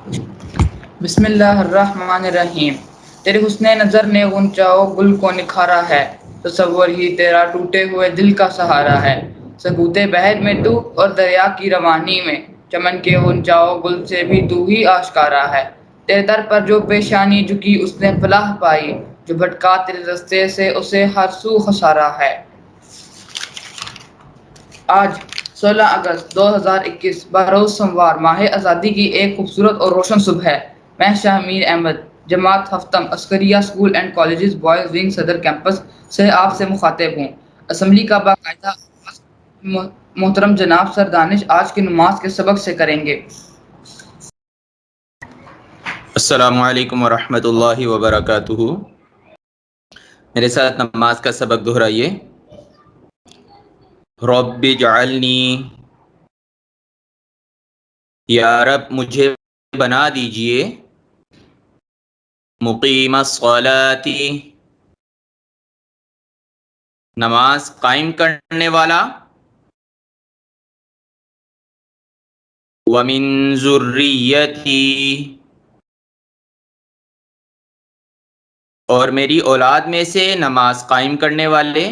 بسم اللہ الرحمن الرحیم۔ تیری حسن نظر نے غنچہ گل کو نکھارا ہے، تصور ہی تیرا ٹوٹے ہوئے دل کا سہارا ہے۔ سکوتے بحر میں تو اور دریا کی روانی میں، چمن کے غنچہ گل سے بھی تو ہی آشکارا ہے۔ تیرے در پر جو پیشانی جھکی اس نے فلاح پائی، جو بھٹکا تیرے رستے سے اسے ہر سو خسارا ہے۔ آج 16 اگست 2021 بروز سوموار، ماہ آزادی کی ایک خوبصورت اور روشن صبح ہے۔ میں شاہ میر احمد، جماعت ہفتم Askaria school and colleges boys wing Saddar campus سے آپ سے مخاطب ہوں۔ اسمبلی کا باقاعدہ آغاز محترم جناب سر دانش آج کی نماز کے سبق سے کریں گے۔ السلام علیکم ورحمۃ اللہ وبرکاتہ۔ میرے ساتھ نماز کا سبق دہرائیے۔ رب اجعلنی، یا رب مجھے بنا دیجئے، مقیم الصلاۃ، نماز قائم کرنے والا، ومن ذریتی، اور میری اولاد میں سے نماز قائم کرنے والے،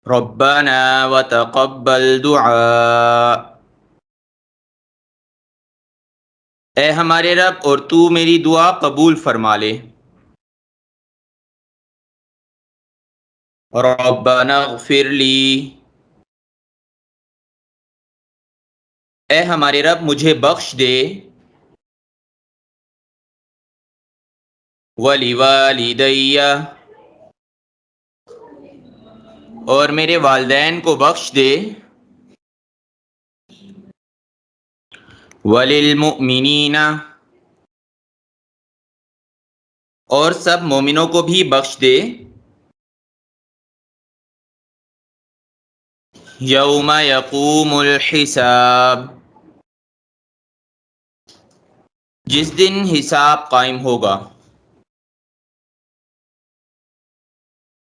ربنا وتقبل دعاء، اے ہمارے رب اور تو میری دعا قبول فرما لے۔ ربنا اغفر لی، اے ہمارے رب مجھے بخش دے، ولیوالدی، اور میرے والدین کو بخش دے، وللمؤمنین، اور سب مومنوں کو بھی بخش دے، یوم یقوم الحساب، جس دن حساب قائم ہوگا۔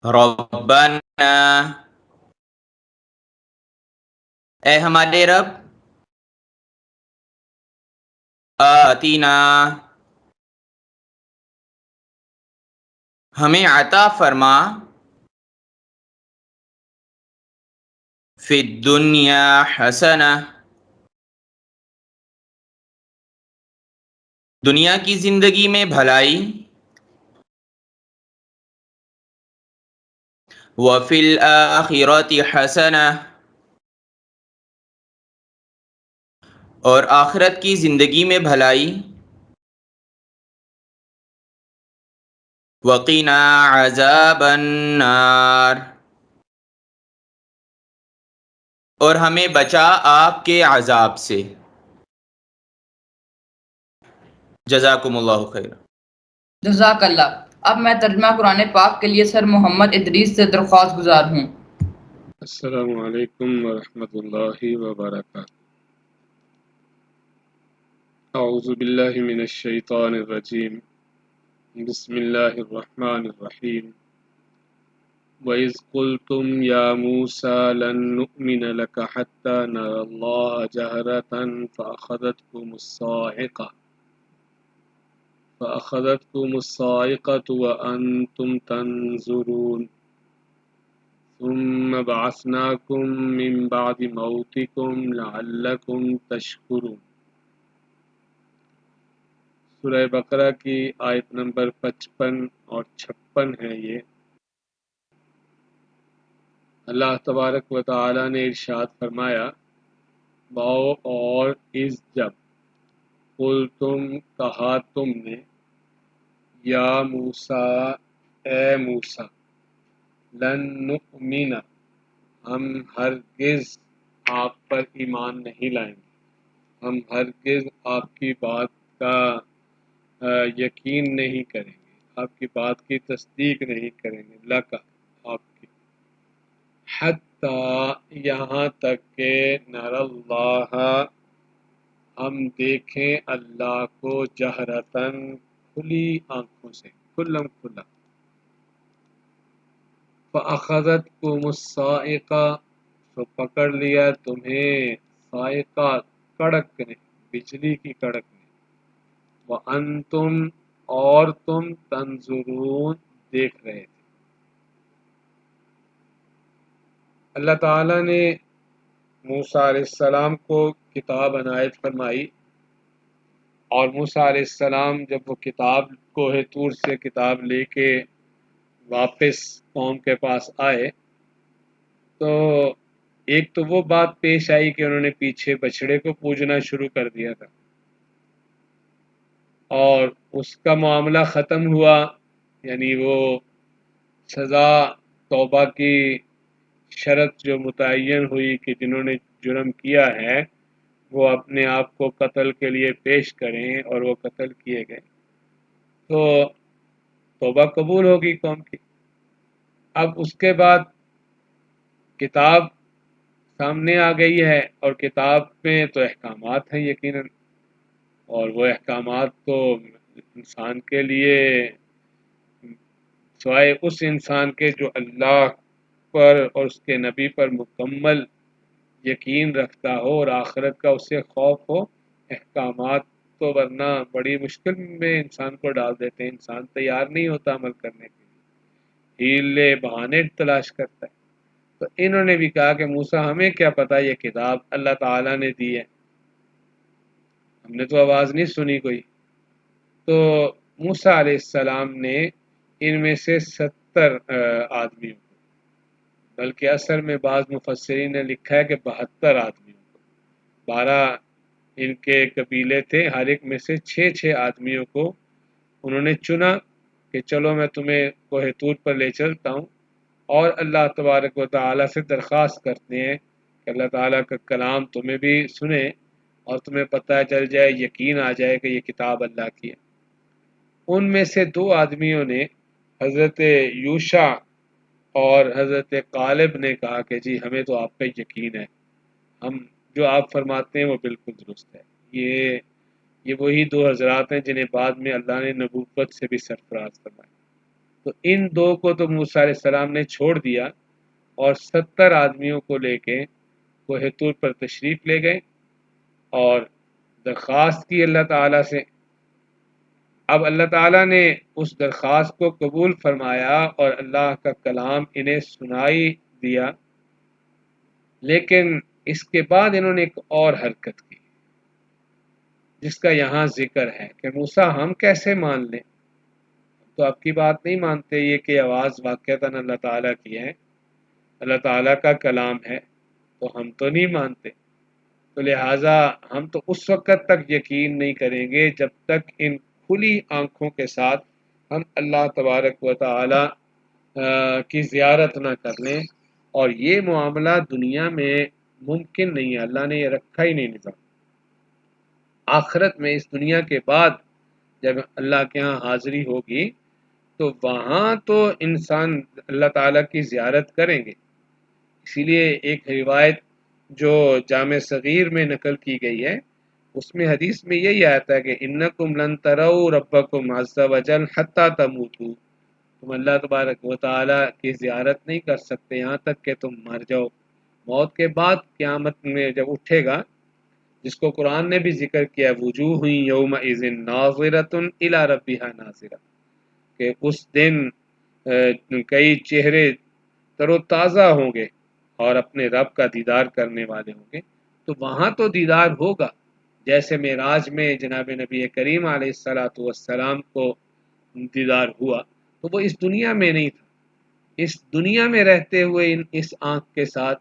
ربنا، اے ہمارے رب، آتینا، ہمیں عطا فرما، فی الدنیا حسنہ، دنیا کی زندگی میں بھلائی، وفی الآخرۃ حسنہ، اور آخرت کی زندگی میں بھلائی، وقنا عذاب النار، اور ہمیں بچا آپ کے عذاب سے۔ جزاکم اللہ خیر۔ جزاک اللہ۔ اب میں ترجمہ قرآن پاک کے لیے سر محمد ادریس سے درخواست گزار ہوں۔ السلام علیکم ورحمۃ اللہ وبرکاتہ۔ اعوذ باللہ من الشیطان الرجیم، بسم اللہ الرحمن الرحیم۔ وَإِذْ قُلْتُمْ يَا مُوسَىٰ لَن نُّؤْمِنَ لَكَ حَتَّىٰ نَرَى اللَّهَ جَهْرَةً فَأَخَذَتْكُمُ الصَّاعِقَةُ وَأَنْتُمْ تَنظُرُونَ ثُمَّ بَعَثْنَاكُم مِّن بَعْدِ مَوْتِكُمْ لَعَلَّكُمْ تَشْكُرُونَ۔ سورہ بقرہ کی آیت نمبر 55 اور 56 ہے۔ یہ اللہ تبارک و تعالی نے ارشاد فرمایا، واؤ اور اس جب، قل تم کہا تم نے، یا موسیٰ اے موسیٰ، لن نؤمن ہم ہرگز آپ پر ایمان نہیں لائیں گے، ہم ہرگز آپ کی بات کا یقین نہیں کریں گے، آپ کی بات کی تصدیق نہیں کریں گے، لکا آپ کی، حتی یہاں تک کہ نر اللہ ہم دیکھیں اللہ کو جہرتاً کھلی آنکھوں سے، کھلم کھلا۔ فَأَخَذَتْكُمُ الصَّاعِقَةُ، تو پکڑ لیا تمہیں صاعقہ کڑکنے، بجلی کی کڑکنے، وَأَنْتُمْ اور تم تنظرون دیکھ رہے تھے۔ اللہ تعالیٰ نے موسیٰ علیہ السلام کو کتاب عنایت فرمائی، اور موسیٰ علیہ السلام جب وہ کتاب کوہ طور سے کتاب لے کے واپس قوم کے پاس آئے تو ایک تو وہ بات پیش آئی کہ انہوں نے پیچھے بچھڑے کو پوجنا شروع کر دیا تھا، اور اس کا معاملہ ختم ہوا، یعنی وہ سزا توبہ کی شرط جو متعین ہوئی کہ جنہوں نے جرم کیا ہے وہ اپنے آپ کو قتل کے لیے پیش کریں، اور وہ قتل کیے گئے، تو توبہ قبول ہوگی قوم کی۔ اب اس کے بعد کتاب سامنے آ گئی ہے، اور کتاب میں تو احکامات ہیں یقیناً، اور وہ احکامات تو انسان کے لیے سوائے اس انسان کے جو اللہ پر اور اس کے نبی پر مکمل یقین رکھتا ہو اور آخرت کا اسے خوف ہو، احکامات تو ورنہ بڑی مشکل میں انسان کو ڈال دیتے ہیں، انسان تیار نہیں ہوتا عمل کرنے کے لیے، ہیلے بہانے تلاش کرتا ہے۔ تو انہوں نے بھی کہا کہ موسیٰ ہمیں کیا پتہ یہ کتاب اللہ تعالیٰ نے دی ہے، ہم نے تو آواز نہیں سنی کوئی۔ تو موسیٰ علیہ السلام نے ان میں سے 70 آدمیوں کو، بلکہ اثر میں بعض مفسرین نے لکھا ہے کہ 72 آدمیوں کو، 12 ان کے قبیلے تھے، ہر ایک میں سے 6 آدمیوں کو انہوں نے چنا کہ چلو میں تمہیں کوہ طور پر لے چلتا ہوں، اور اللہ تبارک و تعالیٰ سے درخواست کرتے ہیں کہ اللہ تعالیٰ کا کلام تمہیں بھی سنے اور تمہیں پتہ چل جائے، یقین آ جائے کہ یہ کتاب اللہ کی ہے۔ ان میں سے 2 آدمیوں نے حضرت یوشع اور حضرت غالب نے کہا کہ جی ہمیں تو آپ کا یقین ہے، ہم جو آپ فرماتے ہیں وہ بالکل درست ہے۔ یہ وہی 2 حضرات ہیں جنہیں بعد میں اللہ نے نبوت سے بھی سرفراز فرمایا۔ تو ان 2 کو تو موسیٰ علیہ السلام نے چھوڑ دیا، اور 70 آدمیوں کو لے کے کوہ طور پر تشریف لے گئے اور درخواست کی اللہ تعالیٰ سے۔ اب اللہ تعالیٰ نے اس درخواست کو قبول فرمایا اور اللہ کا کلام انہیں سنائی دیا، لیکن اس کے بعد انہوں نے ایک اور حرکت کی جس کا یہاں ذکر ہے کہ موسیٰ ہم کیسے مان لیں، تو آپ کی بات نہیں مانتے، یہ کہ آواز واقعتاً اللہ تعالیٰ کی ہے، اللہ تعالیٰ کا کلام ہے، تو ہم تو نہیں مانتے، تو لہٰذا ہم تو اس وقت تک یقین نہیں کریں گے جب تک ان کھلی آنکھوں کے ساتھ ہم اللہ تبارک و تعالیٰ کی زیارت نہ کر لیں، اور یہ معاملہ دنیا میں ممکن نہیں ہے، اللہ نے یہ رکھا ہی نہیں نظام۔ آخرت میں اس دنیا کے بعد جب اللہ کے ہاں حاضری ہوگی تو وہاں تو انسان اللہ تعالیٰ کی زیارت کریں گے۔ اسی لیے ایک روایت جو جامع صغیر میں نقل کی گئی ہے، اس میں حدیث میں یہی آتا ہے کہ انکم لن تروا ربکم عز وجل حتی تموتوا، تم اللہ تبارک و تعالیٰ کی زیارت نہیں کر سکتے یہاں تک کہ تم مر جاؤ۔ موت کے بعد قیامت میں جب اٹھے گا، جس کو قرآن نے بھی ذکر کیا، وجوہ یومئذ ناظرۃ الی ربها ناظرہ، کہ اس دن کئی چہرے تر و تازہ ہوں گے اور اپنے رب کا دیدار کرنے والے ہوں گے۔ تو وہاں تو دیدار ہوگا، جیسے معراج میں جناب نبی کریم علیہ السلام کو دیدار ہوا، تو وہ اس دنیا میں نہیں تھا۔ اس دنیا میں رہتے ہوئے اس آنکھ کے ساتھ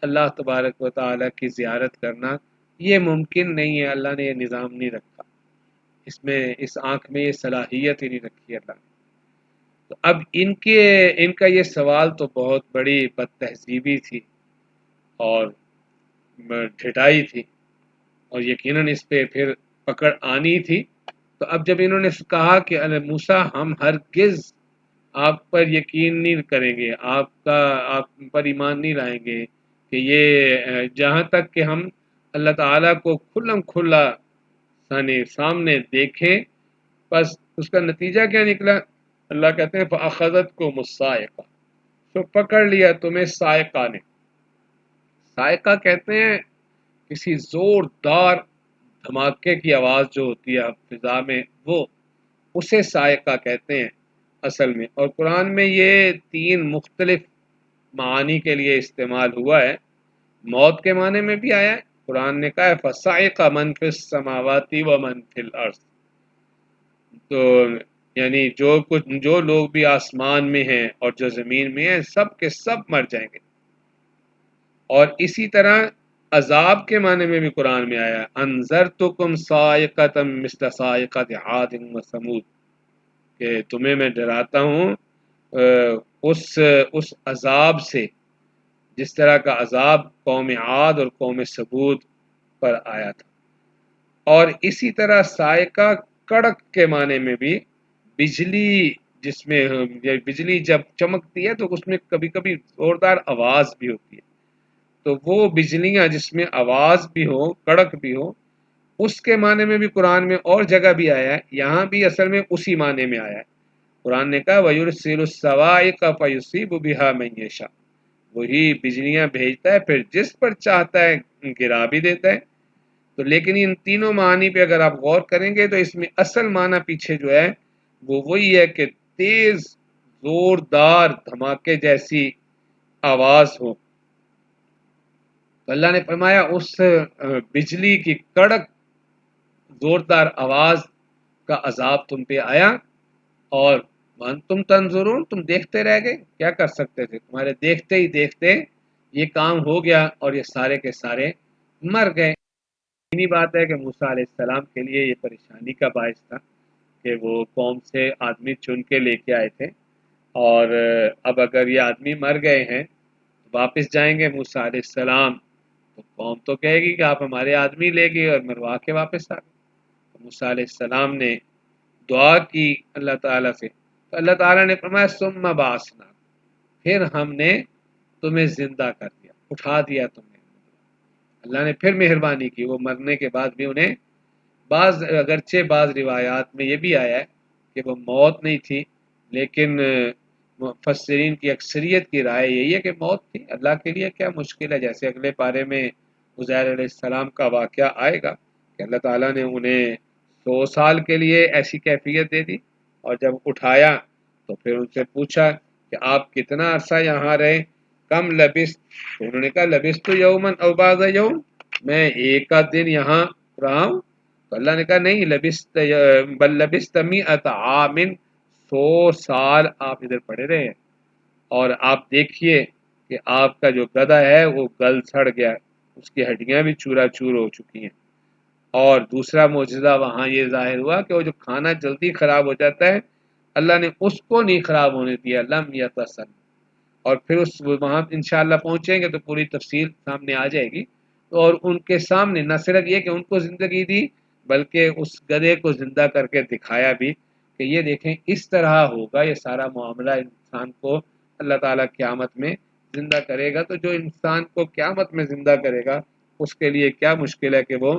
اللہ تبارک و تعالیٰ کی زیارت کرنا یہ ممکن نہیں ہے، اللہ نے یہ نظام نہیں رکھا، اس آنکھ میں یہ صلاحیت ہی نہیں رکھی اللہ نے۔ تو اب ان کا یہ سوال تو بہت بڑی بد تہذیبی تھی اور ڈھٹائی تھی، اور یقیناً اس پہ پھر پکڑ آنی تھی۔ تو اب جب انہوں نے کہا کہ موسیٰ ہم ہرگز آپ پر یقین نہیں کریں گے، آپ پر ایمان نہیں لائیں گے، کہ یہ جہاں تک کہ ہم اللہ تعالیٰ کو کھلم کھلا سامنے دیکھیں، بس اس کا نتیجہ کیا نکلا؟ اللہ کہتے ہیں فَأَخَذَتْكُمُ الصَّاعِقَةُ، تو پکڑ لیا تمہیں صاعقہ نے۔ صاعقہ کہتے ہیں کسی زوردار دھماکے کی آواز جو ہوتی ہے فضا میں، وہ اسے صاعقہ کہتے ہیں اصل میں۔ اور قرآن میں یہ 3 مختلف معانی کے لیے استعمال ہوا ہے۔ موت کے معنی میں بھی آیا ہے، قرآن نے کہا ہے فَصَعِقَ مَن فِي السَّمَاوَاتِ وَمَن فِي الْأَرْضِ، تو یعنی جو لوگ بھی آسمان میں ہیں اور جو زمین میں ہیں، سب کے سب مر جائیں گے۔ اور اسی طرح عذاب کے معنی میں بھی قرآن میں آیا انذرتکم صاعقۃ مثل صاعقۃ عاد وثمود، کہ تمہیں میں ڈراتا ہوں اس عذاب سے جس طرح کا عذاب قوم عاد اور قوم ثمود پر آیا تھا۔ اور اسی طرح صاعقہ کڑک کے معنی میں بھی بجلی، جس میں بجلی جب چمکتی ہے تو اس میں کبھی کبھی زوردار آواز بھی ہوتی ہے، تو وہ بجلیاں جس میں آواز بھی ہو، کڑک بھی ہو، اس کے معنی میں بھی قرآن میں اور جگہ بھی آیا ہے، یہاں بھی اصل میں اسی معنی میں آیا ہے۔ قرآن نے کہا وَيُرْسِلُ الصَّوَاعِقَ فَيُصِيبُ بِهَا مَن يَشَاءُ، وہی بجلیاں بھیجتا ہے پھر جس پر چاہتا ہے گرا بھی دیتا ہے۔ تو لیکن ان تینوں معنی پہ اگر آپ غور کریں گے تو اس میں اصل معنی پیچھے جو ہے وہ وہی ہے کہ تیز زوردار دھماکے جیسی آواز ہو۔ تو اللہ نے فرمایا اس بجلی کی کڑک زوردار آواز کا عذاب تم پہ آیا، اور تم تنظرون، تم دیکھتے رہ گئے، کیا کر سکتے تھے، تمہارے دیکھتے ہی دیکھتے یہ کام ہو گیا اور یہ سارے کے سارے مر گئے۔ یہی بات ہے کہ موسیٰ علیہ السلام کے لیے یہ پریشانی کا باعث تھا کہ وہ قوم سے آدمی چن کے لے کے آئے تھے، اور اب اگر یہ آدمی مر گئے ہیں واپس جائیں گے موسیٰ علیہ السلام تو قوم تو کہے گی کہ آپ ہمارے آدمی لے گئے اور مروا کے واپس آ گئے۔ تو موسیٰ علیہ السلام نے دعا کی اللہ تعالیٰ سے، تو اللہ تعالیٰ نے فرمایا ثم بعثنا، پھر ہم نے تمہیں زندہ کر دیا، اٹھا دیا تمہیں۔ اللہ نے پھر مہربانی کی، وہ مرنے کے بعد بھی انہیں اگرچہ بعض روایات میں یہ بھی آیا ہے کہ وہ موت نہیں تھی، لیکن مفسرین کی اکثریت کی رائے یہی ہے کہ موت تھی، اللہ کے لیے کیا مشکل ہے، جیسے اگلے پارے میں عزیر علیہ السلام کا واقعہ آئے گا کہ اللہ تعالیٰ نے انہیں 100 سال کے لیے ایسی کیفیت دے دی، اور جب اٹھایا تو پھر ان سے پوچھا کہ آپ کتنا عرصہ یہاں رہے، کم لبثت، تو انہوں نے کہا لبثت یوما او بعض یوم، میں ایک آدھ دن یہاں رہا ہوں۔ تو اللہ نے کہا نہیں، لبثت بل لبثت مئۃ عام، 100 سال آپ ادھر پڑے رہے ہیں، اور آپ دیکھیے کہ آپ کا جو گدھا ہے وہ گل سڑ گیا، اس کی ہڈیاں بھی چورا چور ہو چکی ہیں۔ اور دوسرا معجزہ وہاں یہ ظاہر ہوا کہ وہ جو کھانا جلدی خراب ہو جاتا ہے اللہ نے اس کو نہیں خراب ہونے دیا، لم یتسن۔ اور پھر وہاں انشاءاللہ پہنچیں گے تو پوری تفصیل سامنے آ جائے گی۔ اور ان کے سامنے نہ صرف یہ کہ ان کو زندگی دی، بلکہ اس گدھے کو زندہ کر کے دکھایا بھی کہ یہ دیکھیں اس طرح ہوگا یہ سارا معاملہ، انسان کو اللہ تعالیٰ قیامت میں زندہ کرے گا۔ تو جو انسان کو قیامت میں زندہ کرے گا اس کے لیے کیا مشکل ہے کہ وہ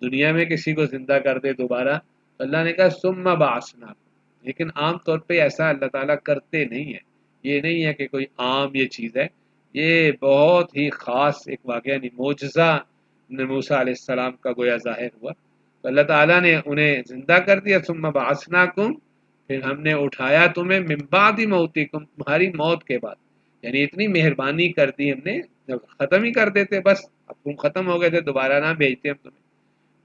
دنیا میں کسی کو زندہ کر دے دوبارہ۔ اللہ نے کہا ثم بعثنا، لیکن عام طور پہ ایسا اللہ تعالیٰ کرتے نہیں ہے، یہ نہیں ہے کہ کوئی عام یہ چیز ہے، یہ بہت ہی خاص ایک واقعہ، یعنی معجزہ موسیٰ علیہ السلام کا گویا ظاہر ہوا۔ تو اللہ تعالیٰ نے انہیں زندہ کر دیا، ثم بعثناکم، پھر ہم نے اٹھایا تمہیں من بعد موتکم، تمہاری موت کے بعد، یعنی اتنی مہربانی کر دی ہم نے، جب ختم ہی کر دیتے بس، اب تم ختم ہو گئے تھے دوبارہ نہ بھیجتے ہم تمہیں،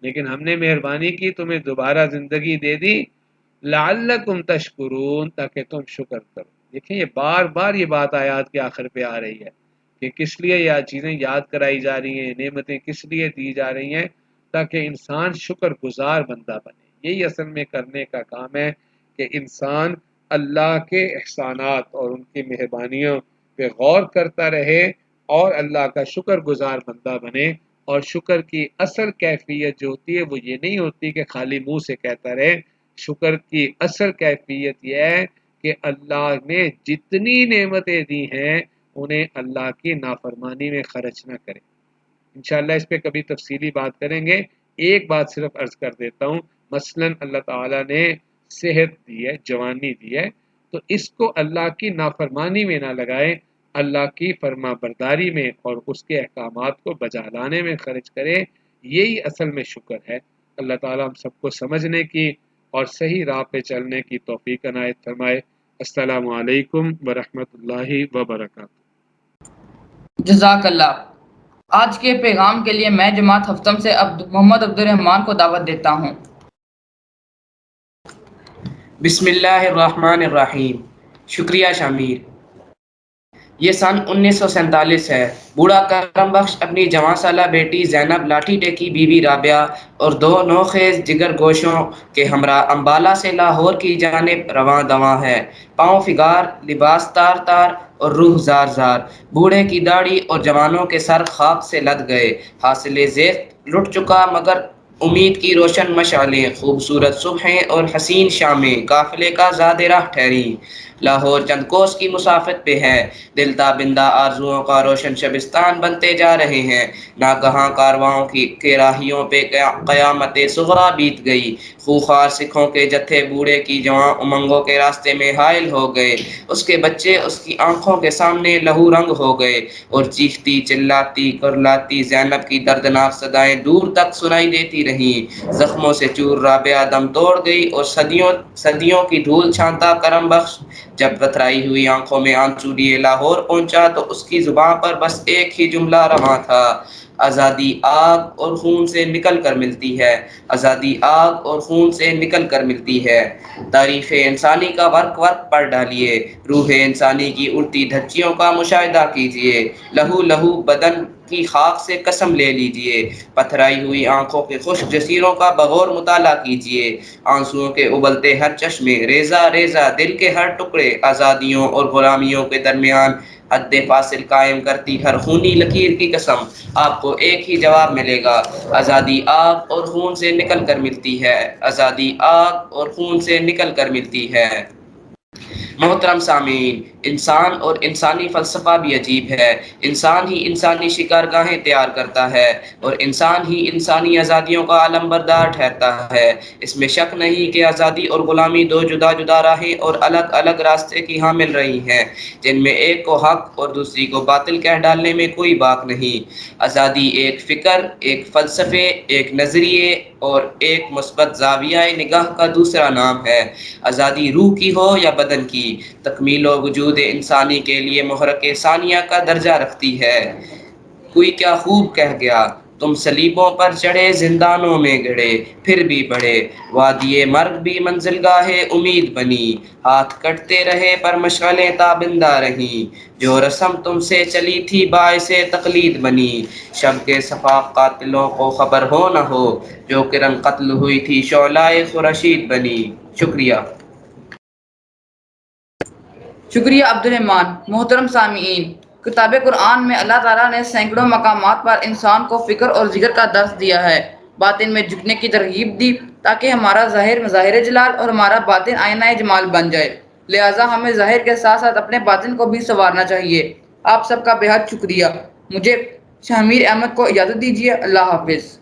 لیکن ہم نے مہربانی کی تمہیں دوبارہ زندگی دے دی، لعلکم تشکرون، تاکہ تم شکر کرو۔ دیکھیں یہ بار بار یہ بات آیات کے آخر پہ آ رہی ہے کہ کس لیے یہ چیزیں یاد کرائی جا رہی ہیں، نعمتیں کس لیے دی جا رہی ہیں، تاکہ انسان شکر گزار بندہ بنے۔ یہی اصل میں کرنے کا کام ہے کہ انسان اللہ کے احسانات اور ان کی مہربانیوں پہ غور کرتا رہے اور اللہ کا شکر گزار بندہ بنے۔ اور شکر کی اصل کیفیت جو ہوتی ہے وہ یہ نہیں ہوتی کہ خالی منہ سے کہتا رہے، شکر کی اصل کیفیت یہ ہے کہ اللہ نے جتنی نعمتیں دی ہیں انہیں اللہ کی نافرمانی میں خرچ نہ کرے۔ انشاءاللہ اس پہ کبھی تفصیلی بات کریں گے۔ ایک بات صرف عرض کر دیتا ہوں، مثلا اللہ تعالیٰ نے صحت دی ہے، جوانی دی ہے، تو اس کو اللہ کی نافرمانی میں نہ لگائے، اللہ کی فرما برداری میں اور اس کے احکامات کو بجا لانے میں خرچ کرے، یہی اصل میں شکر ہے۔ اللہ تعالیٰ ہم سب کو سمجھنے کی اور صحیح راہ پہ چلنے کی توفیق عنایت فرمائے۔ السلام علیکم ورحمۃ اللہ وبرکاتہ۔ جزاک اللہ۔ آج کے پیغام کے لیے میں جماعت ہفتم سے محمد عبد الرحمان کو دعوت دیتا ہوں۔ بسم اللہ الرحمن الرحیم۔ شکریہ شامیر۔ یہ سن 1947 ہے۔ بوڑھا کرم بخش اپنی جوان سالہ بیٹی زینب لاٹھی ٹیکی بیوی رابعہ اور 2 نوخیز جگر گوشوں کے ہمراہ امبالہ سے لاہور کی جانب رواں دواں ہے۔ پاؤں فگار، لباس تار تار اور روح زار زار۔ بوڑھے کی داڑھی اور جوانوں کے سر خاک سے لد گئے۔ حاصل زیت لٹ چکا مگر امید کی روشن مشعلیں، خوبصورت صبحیں اور حسین شامیں قافلے کا زاد راہ ٹھہریں۔ لاہور چند کوس کی مسافت پہ ہے، دل تابندہ آرزوؤں کا روشن شبستان بنتے جا رہے ہیں۔ ناگہاں کارواں کے راہیوں پہ قیامت صغریٰ بیت گئی۔ خوخار سکھوں کے جتھے بوڑھے کی جواں امنگوں کے راستے میں حائل ہو گئے۔ اس کے بچے اس کی آنکھوں کے سامنے لہو رنگ ہو گئے اور چیختی چلاتی کرلاتی زینب کی دردناک صدائیں دور تک سنائی دیتی رہیں۔ زخموں سے چور رابعہ دم توڑ گئی اور صدیوں کی دھول چھانتا کرم بخش جب پتھرائی ہوئی آنکھوں میں آنسو لیے لاہور پہنچا تو اس کی زبان پر بس ایک ہی جملہ رواں تھا: آزادی آگ اور خون سے نکل کر ملتی ہے، آزادی آگ اور خون سے نکل کر ملتی ہے۔ تاریخ انسانی کا ورق ورق پڑھ ڈالیے، روح انسانی کی اڑتی دھچیوں کا مشاہدہ کیجیے، لہو لہو بدن کی خاک سے قسم لے لیجیے، پتھرائی ہوئی آنکھوں کے خشک جزیروں کا بغور مطالعہ کیجیے، آنسوؤں کے ابلتے ہر چشمے، ریزہ ریزہ دل کے ہر ٹکڑے، آزادیوں اور غلامیوں کے درمیان حد فاصل قائم کرتی ہر خونی لکیر کی قسم۔ آپ کو ایک ہی جواب ملے گا: آزادی آگ اور خون سے نکل کر ملتی ہے، آزادی آگ اور خون سے نکل کر ملتی ہے۔ محترم سامعین، انسان اور انسانی فلسفہ بھی عجیب ہے۔ انسان ہی انسانی شکارگاہیں تیار کرتا ہے اور انسان ہی انسانی آزادیوں کا علم بردار ٹھہرتا ہے۔ اس میں شک نہیں کہ آزادی اور غلامی 2 جدا جدا راہیں اور الگ الگ راستے کی حامل رہی ہیں، جن میں ایک کو حق اور دوسری کو باطل کہہ ڈالنے میں کوئی باک نہیں۔ آزادی ایک فکر، ایک فلسفے، ایک نظریے اور ایک مثبت زاویہ نگاہ کا دوسرا نام ہے۔ آزادی روح کی ہو یا بدن کی، تکمیل و وجود انسانی کے لیے محرک ثانیہ کا درجہ رکھتی ہے۔ کوئی کیا خوب کہہ گیا: تم صلیبوں پر چڑھے، زندانوں میں گڑے، پھر بھی بڑھے، وادی مرگ بھی منزلگاہ امید بنی، ہاتھ کٹتے رہے پر مشعلیں تابندہ رہیں، جو رسم تم سے چلی تھی باعث تقلید بنی، شب کے صفاق قاتلوں کو خبر ہو نہ ہو، جو کرن قتل ہوئی تھی شعلہ خورشید بنی۔ شکریہ۔ شکریہ عبد الرحمان۔ محترم سامعین، کتاب قرآن میں اللہ تعالیٰ نے سینکڑوں مقامات پر انسان کو فکر اور جگر کا درس دیا ہے، باطن میں جھکنے کی ترغیب دی تاکہ ہمارا ظاہر مظاہر جلال اور ہمارا باطن آئینہ جمال بن جائے۔ لہٰذا ہمیں ظاہر کے ساتھ ساتھ اپنے باطن کو بھی سنوارنا چاہیے۔ آپ سب کا بے حد شکریہ۔ مجھے شامیر احمد کو اجازت دیجیے۔ اللہ حافظ۔